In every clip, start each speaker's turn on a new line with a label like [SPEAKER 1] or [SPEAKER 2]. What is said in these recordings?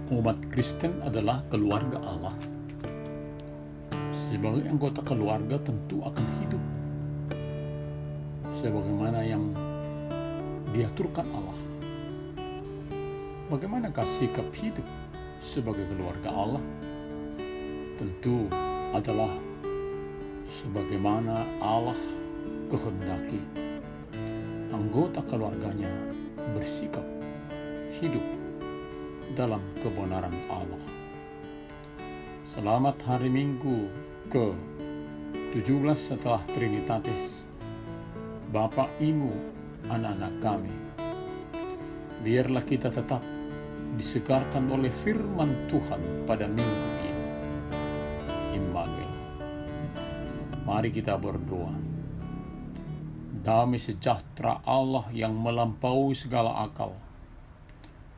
[SPEAKER 1] Umat Kristen adalah keluarga Allah. Sebagai anggota keluarga tentu akan hidup sebagaimana yang diaturkan Allah. Bagaimanakah sikap hidup sebagai keluarga Allah? Tentu adalah sebagaimana Allah kehendaki anggota keluarganya bersikap hidup dalam kebenaran Allah. Selamat hari Minggu ke-17 setelah Trinitatis. Bapak, Ibu, anak-anak kami, biarlah kita tetap disegarkan oleh firman Tuhan pada minggu ini. Immanuel. Mari kita berdoa. Damai sejahtera Allah yang melampaui segala akal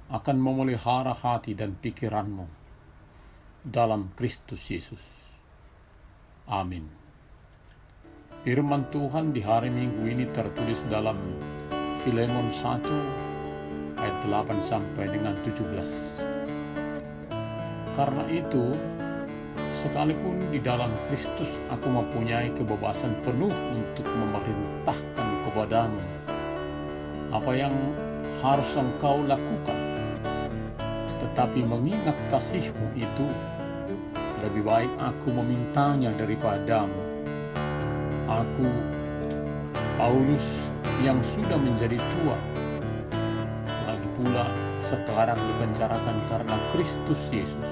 [SPEAKER 1] akan memelihara hati dan pikiranmu dalam Kristus Yesus. Amin. Firman Tuhan di hari Minggu ini tertulis dalam Filemon 1 ayat 8 sampai dengan 17. Karena itu, sekalipun di dalam Kristus aku mempunyai kebebasan penuh untuk memerintahkan kepadamu apa yang harus engkau lakukan, tetapi mengingat kasihmu itu, lebih baik aku memintanya daripadamu. Aku, Paulus, yang sudah menjadi tua, lagi pula sekarang dipenjarakan karena Kristus Yesus,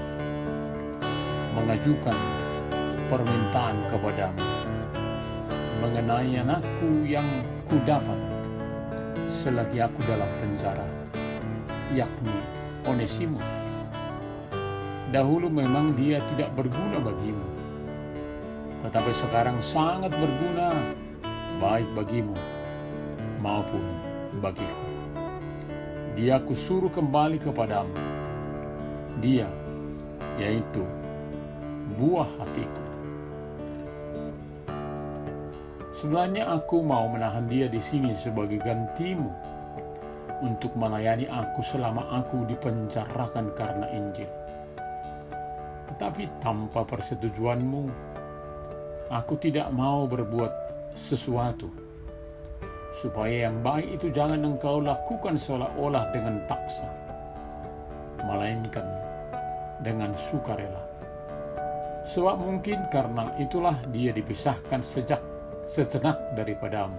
[SPEAKER 1] mengajukan permintaan kepadamu mengenai anakku yang kudapat selagi aku dalam penjara, yakni Onesimus. Dahulu memang dia tidak berguna bagimu, tetapi sekarang sangat berguna baik bagimu maupun bagiku. Dia kusuruh kembali kepadamu. Dia, yaitu buah hatiku. Sebenarnya aku mau menahan dia di sini sebagai gantimu untuk melayani aku selama aku dipenjarakan karena Injil. Tetapi tanpa persetujuanmu, aku tidak mau berbuat sesuatu supaya yang baik itu jangan engkau lakukan seolah-olah dengan paksa, melainkan dengan sukarela. Sebab mungkin karena itulah dia dipisahkan sejenak daripadamu,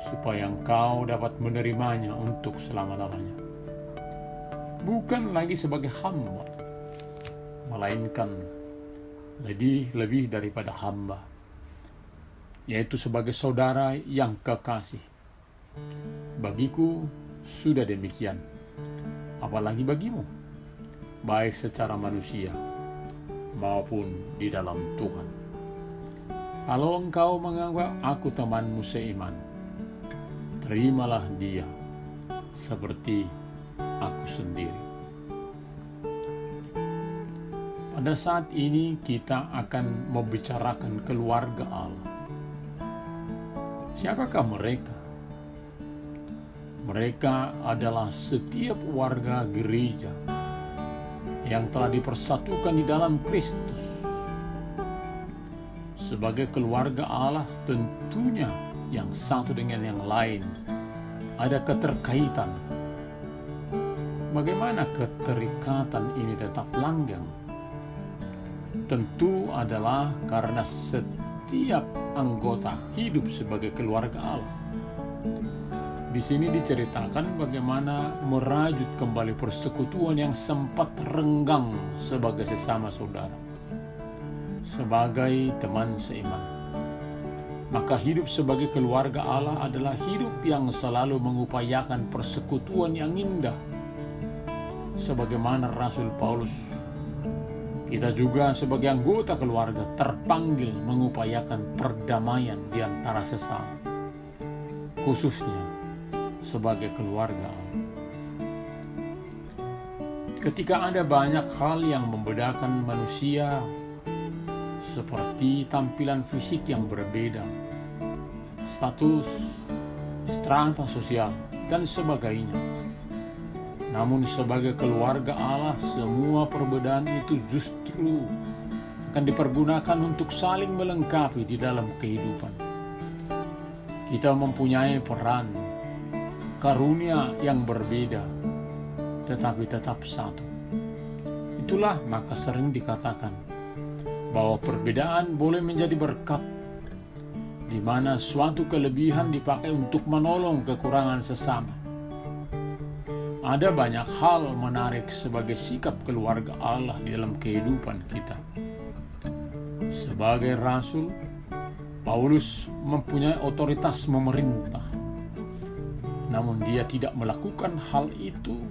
[SPEAKER 1] supaya engkau dapat menerimanya untuk selama-lamanya. Bukan lagi sebagai hamba, melainkan lebih daripada hamba, yaitu sebagai saudara yang kekasih. Bagiku sudah demikian, apalagi bagimu, baik secara manusia maupun di dalam Tuhan. Kalau engkau menganggap aku temanmu seiman, terimalah dia seperti aku sendiri. Pada saat ini kita akan membicarakan keluarga Allah. Siapakah mereka? Mereka adalah setiap warga gereja yang telah dipersatukan di dalam Kristus. Sebagai keluarga Allah, tentunya yang satu dengan yang lain ada keterkaitan. Bagaimana keterikatan ini tetap langgeng? Tentu adalah karena setiap anggota hidup sebagai keluarga Allah. Di sini diceritakan bagaimana merajut kembali persekutuan yang sempat renggang sebagai sesama saudara, sebagai teman seiman. Maka hidup sebagai keluarga Allah adalah hidup yang selalu mengupayakan persekutuan yang indah. Sebagaimana Rasul Paulus, kita juga sebagai anggota keluarga terpanggil mengupayakan perdamaian di antara sesama, khususnya sebagai keluarga. Ketika ada banyak hal yang membedakan manusia, seperti tampilan fisik yang berbeda, status, strata sosial, dan sebagainya, Namun sebagai keluarga Allah, semua perbedaan itu justru akan dipergunakan untuk saling melengkapi di dalam kehidupan. Kita mempunyai peran, karunia yang berbeda, tetapi tetap satu. Itulah maka sering dikatakan bahwa perbedaan boleh menjadi berkat, di mana suatu kelebihan dipakai untuk menolong kekurangan sesama. Ada banyak hal menarik sebagai sikap keluarga Allah di dalam kehidupan kita. Sebagai rasul, Paulus mempunyai otoritas memerintah. Namun dia tidak melakukan hal itu,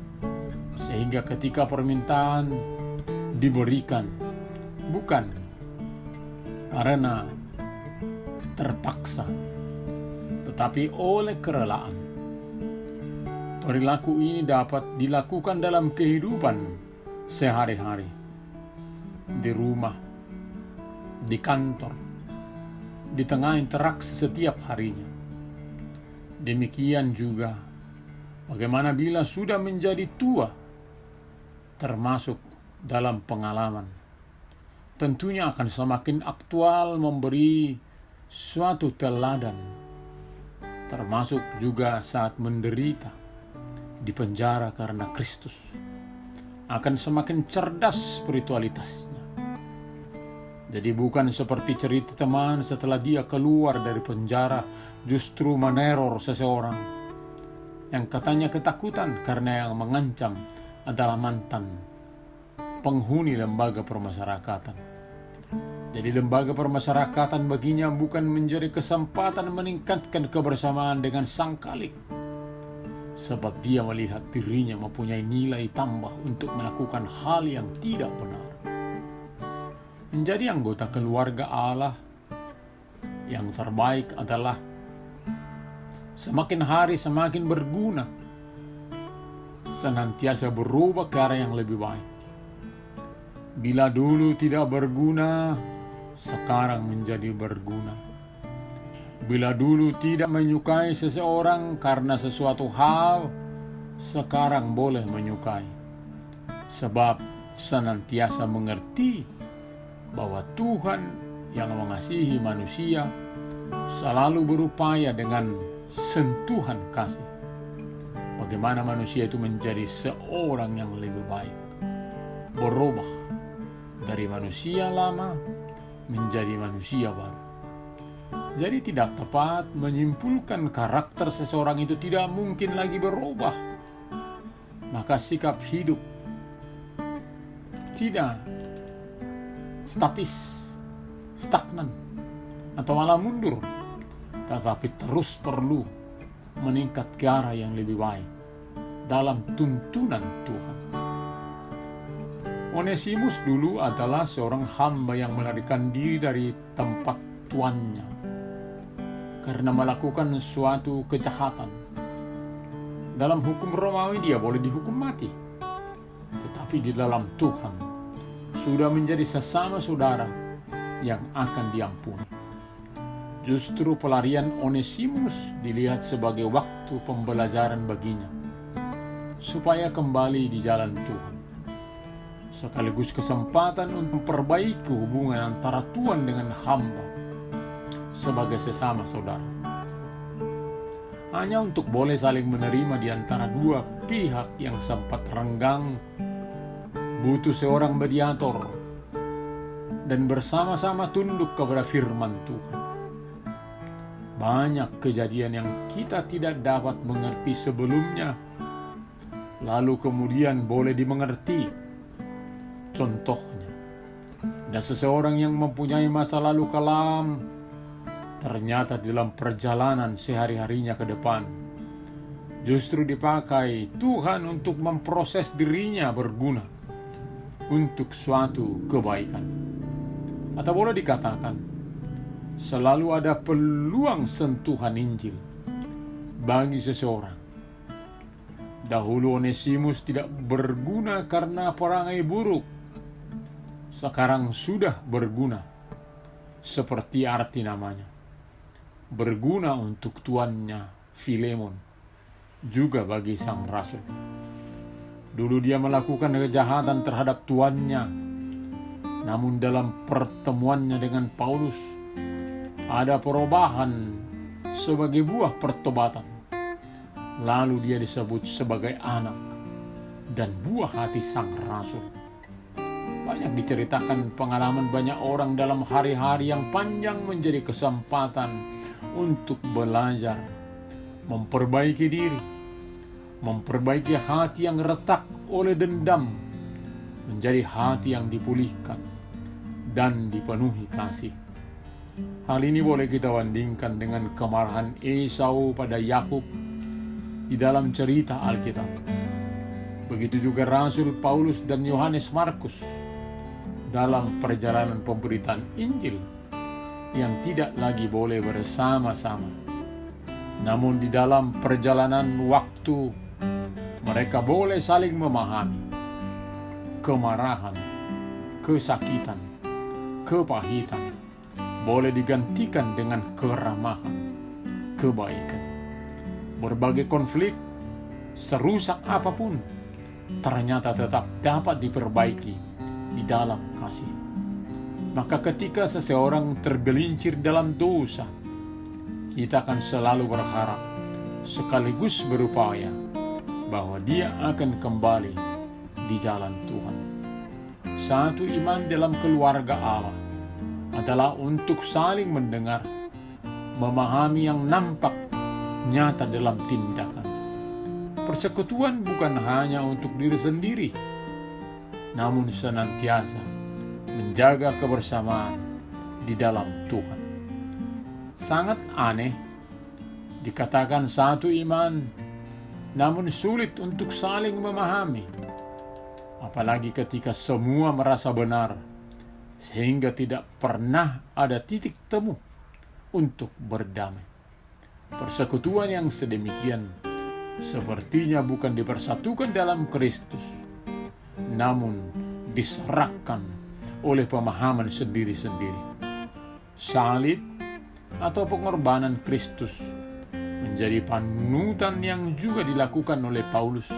[SPEAKER 1] sehingga ketika permintaan diberikan, bukan karena terpaksa, tetapi oleh kerelaan. Perilaku ini dapat dilakukan dalam kehidupan sehari-hari, di rumah, di kantor, di tengah interaksi setiap harinya. Demikian juga bagaimana bila sudah menjadi tua, termasuk dalam pengalaman. Tentunya akan semakin aktual memberi suatu teladan, termasuk juga saat menderita di penjara karena Kristus. Akan semakin cerdas spiritualitasnya. Jadi bukan seperti cerita teman setelah dia keluar dari penjara justru meneror seseorang yang katanya ketakutan karena yang mengancam adalah mantan penghuni lembaga permasyarakatan. Jadi lembaga permasyarakatan baginya bukan menjadi kesempatan meningkatkan kebersamaan dengan sang Khalik, sebab dia melihat dirinya mempunyai nilai tambah untuk melakukan hal yang tidak benar. Menjadi anggota keluarga Allah yang terbaik adalah semakin hari semakin berguna, senantiasa berubah ke arah yang lebih baik. Bila dulu tidak berguna, sekarang menjadi berguna. Bila dulu tidak menyukai seseorang karena sesuatu hal, sekarang boleh menyukai. Sebab senantiasa mengerti bahwa Tuhan yang mengasihi manusia selalu berupaya dengan sentuhan kasih. Bagaimana manusia itu menjadi seorang yang lebih baik, berubah dari manusia lama menjadi manusia baru. Jadi tidak tepat menyimpulkan karakter seseorang itu tidak mungkin lagi berubah. Maka sikap hidup tidak statis, stagnan, atau malah mundur, tetapi terus perlu meningkat ke arah yang lebih baik dalam tuntunan Tuhan. Onesimus dulu adalah seorang hamba yang melarikan diri dari tempat tuannya karena melakukan suatu kejahatan. Dalam hukum Romawi dia boleh dihukum mati, tetapi di dalam Tuhan sudah menjadi sesama saudara yang akan diampuni. Justru pelarian Onesimus dilihat sebagai waktu pembelajaran baginya, supaya kembali di jalan Tuhan. Sekaligus kesempatan untuk memperbaiki hubungan antara Tuhan dengan hamba sebagai sesama saudara. Hanya untuk boleh saling menerima di antara dua pihak yang sempat renggang, butuh seorang mediator dan bersama-sama tunduk kepada firman Tuhan. Banyak kejadian yang kita tidak dapat mengerti sebelumnya, lalu kemudian boleh dimengerti. Contohnya, ada seseorang yang mempunyai masa lalu kelam, ternyata dalam perjalanan sehari-harinya ke depan, justru dipakai Tuhan untuk memproses dirinya berguna untuk suatu kebaikan. Atau boleh dikatakan, selalu ada peluang sentuhan Injil bagi seseorang. Dahulu Onesimus tidak berguna karena perangai buruk, sekarang sudah berguna, seperti arti namanya, berguna untuk tuannya Filemon, juga bagi sang rasul. Dulu dia melakukan kejahatan terhadap tuannya, namun dalam pertemuannya dengan Paulus, ada perubahan sebagai buah pertobatan. Lalu dia disebut sebagai anak dan buah hati sang rasul. Banyak diceritakan pengalaman banyak orang dalam hari-hari yang panjang menjadi kesempatan untuk belajar, memperbaiki diri, memperbaiki hati yang retak oleh dendam, menjadi hati yang dipulihkan dan dipenuhi kasih. Hal ini boleh kita bandingkan dengan kemarahan Esau pada Yakub di dalam cerita Alkitab. Begitu juga Rasul Paulus dan Yohanes Markus dalam perjalanan pemberitaan Injil yang tidak lagi boleh bersama-sama. Namun di dalam perjalanan waktu, mereka boleh saling memahami. Kemarahan, kesakitan, kepahitan boleh digantikan dengan keramahan, kebaikan. Berbagai konflik, serusak apapun, ternyata tetap dapat diperbaiki di dalam kasih. Maka ketika seseorang tergelincir dalam dosa, kita akan selalu berharap sekaligus berupaya bahwa dia akan kembali di jalan Tuhan. Satu iman dalam keluarga Allah adalah untuk saling mendengar, memahami yang nampak nyata dalam tindakan. Persekutuan bukan hanya untuk diri sendiri, namun senantiasa menjaga kebersamaan di dalam Tuhan. Sangat aneh dikatakan satu iman, namun sulit untuk saling memahami. Apalagi ketika semua merasa benar, sehingga tidak pernah ada titik temu untuk berdamai. Persekutuan yang sedemikian sepertinya bukan dipersatukan dalam Kristus, namun diserahkan oleh pemahaman sendiri-sendiri. Salib atau pengorbanan Kristus menjadi panutan yang juga dilakukan oleh Paulus,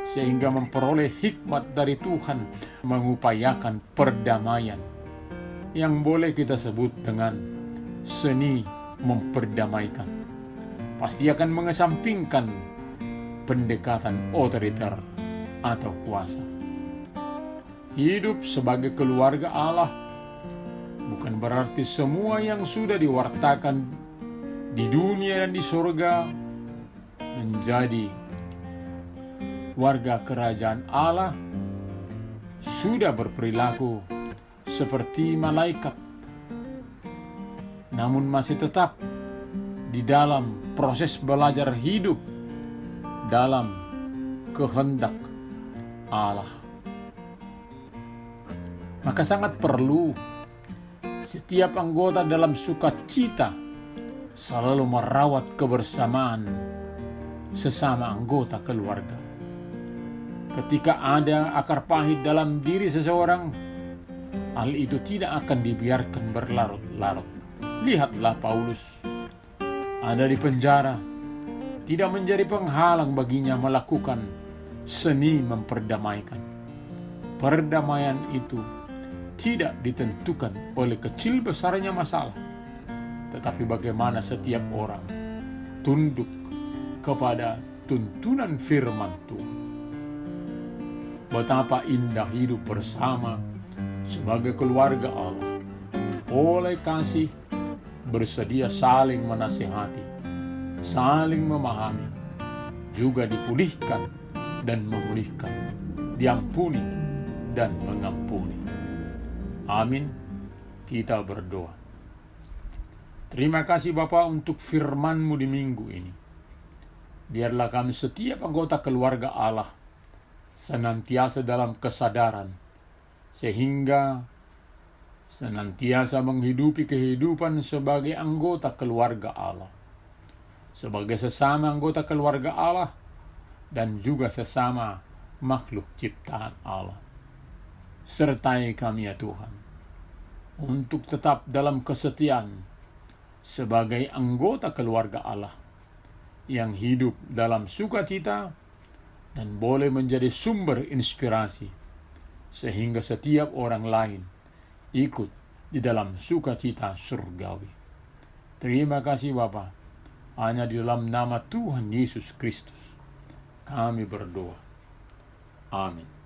[SPEAKER 1] sehingga memperoleh hikmat dari Tuhan mengupayakan perdamaian yang boleh kita sebut dengan seni memperdamaikan. Pasti akan mengesampingkan pendekatan otoriter atau kuasa. Hidup sebagai keluarga Allah bukan berarti semua yang sudah diwartakan di dunia dan di surga menjadi warga kerajaan Allah sudah berperilaku seperti malaikat, namun masih tetap di dalam proses belajar hidup dalam kehendak Allah. Maka sangat perlu setiap anggota dalam sukacita selalu merawat kebersamaan sesama anggota keluarga. Ketika ada akar pahit dalam diri seseorang, hal itu tidak akan dibiarkan berlarut-larut. Lihatlah Paulus, ada di penjara, tidak menjadi penghalang baginya melakukan seni memperdamaikan. Perdamaian itu tidak ditentukan oleh kecil besarnya masalah, tetapi bagaimana setiap orang tunduk kepada tuntunan firman Tuhan. Betapa indah hidup bersama sebagai keluarga Allah. Oleh kasih bersedia saling menasihati, saling memahami, juga dipulihkan dan memulihkan, diampuni dan mengampuni. Amin. Kita berdoa. Terima kasih Bapa untuk firman-Mu di minggu ini. Biarlah kami setiap anggota keluarga Allah senantiasa dalam kesadaran, sehingga senantiasa menghidupi kehidupan sebagai anggota keluarga Allah, sebagai sesama anggota keluarga Allah, dan juga sesama makhluk ciptaan Allah. Sertai kami ya Tuhan, untuk tetap dalam kesetiaan sebagai anggota keluarga Allah yang hidup dalam sukacita dan boleh menjadi sumber inspirasi, sehingga setiap orang lain ikut di dalam sukacita surgawi. Terima kasih Bapa. Hanya di dalam nama Tuhan Yesus Kristus kami berdoa. Amin.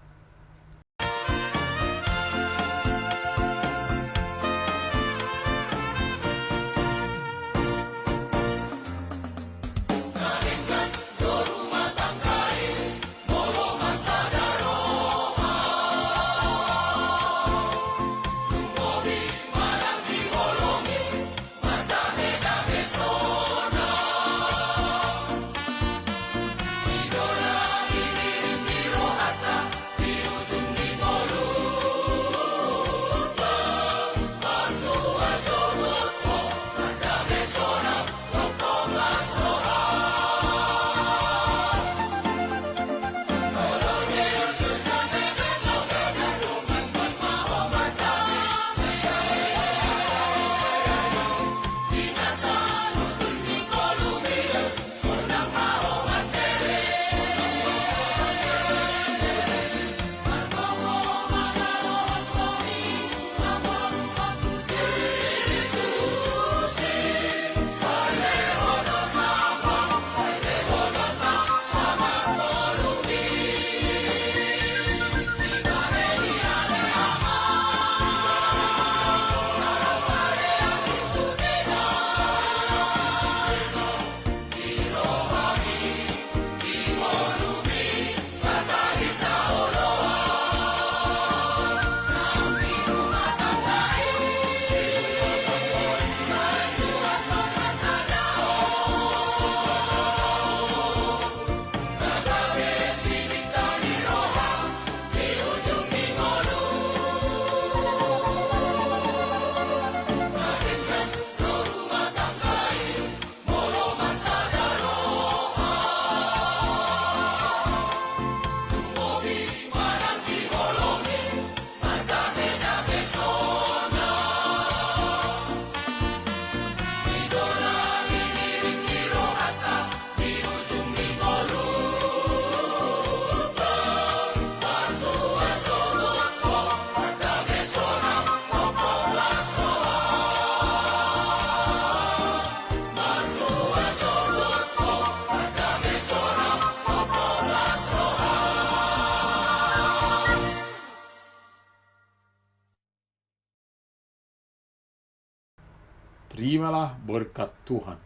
[SPEAKER 1] Terimalah berkat Tuhan.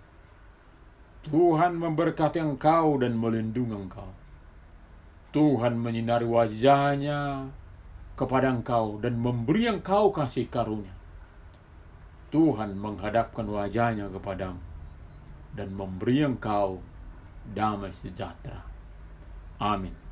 [SPEAKER 1] Tuhan memberkati engkau dan melindungi engkau. Tuhan menyinari wajahnya kepada engkau dan memberi engkau kasih karunia. Tuhan menghadapkan wajahnya kepadamu dan memberi engkau damai sejahtera. Amin.